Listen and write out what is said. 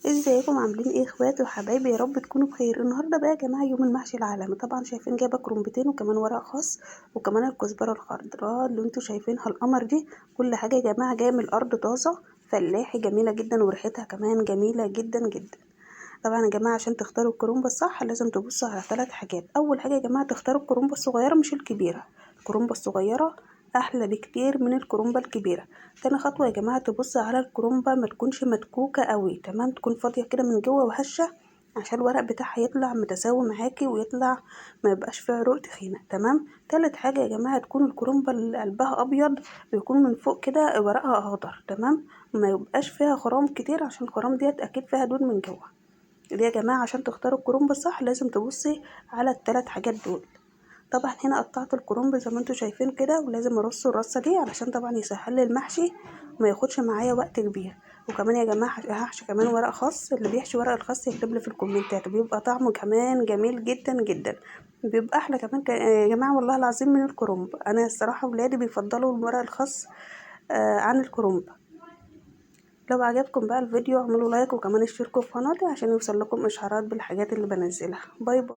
ازيكم عاملين ايه اخواتي وحبايبي؟ يا رب تكونوا بخير. النهارده بقى يا جماعه يوم المحشي العالمي. طبعا شايفين جايبه كرنبتين وكمان ورق خاص وكمان الكزبره الخضراء اللي انتوا شايفينها القمر دي. كل حاجه يا جماعه جايه من الارض طازه فلاحي، جميله جدا وريحتها كمان جميله جدا جدا. طبعا يا جماعه عشان تختاروا الكرنبه الصح لازم تبصوا على 3 حاجات. اول حاجه يا جماعه تختاروا الكرنبه الصغيره مش الكبيره. الكرنبه الصغيره احلى بكتير من الكرنبه الكبيره. تاني خطوه يا جماعه تبص على الكرنبه ما تكونش مدكوكه قوي، تمام، تكون فاضيه كده من جوه وهشه عشان الورق بتاعها يطلع متساوي معاكي ويطلع ما يبقاش فيه عروق تخينه، تمام. تالت حاجه يا جماعه تكون الكرنبه اللي قلبها ابيض ويكون من فوق كده ورقها اخضر، تمام، ما يبقاش فيها خرام كتير عشان الخرام ديت اكيد فيها دود من جوه. دي يا جماعه عشان تختاروا الكرنب الصح لازم تبصي على ال3 حاجات دول. طبعا هنا قطعت الكرنب زي ما انتوا شايفين كده، ولازم ارص الرصه دي علشان طبعا يسهل لي المحشي وما ياخدش معايا وقت كبير. وكمان يا جماعه هحشي كمان ورق خاص، اللي بيحشي ورق الخاص يكتب لي في الكومنتات، بيبقى طعمه كمان جميل جدا جدا، بيبقى احلى كمان يا جماعه والله العظيم من الكرنب. انا الصراحه ولادي بيفضلوا الورق الخاص عن الكرنب. لو عجبكم بقى الفيديو اعملوا لايك وكمان اشتركوا في قناتي عشان يوصل لكم اشعارات بالحاجات اللي بنزلها. باي باي.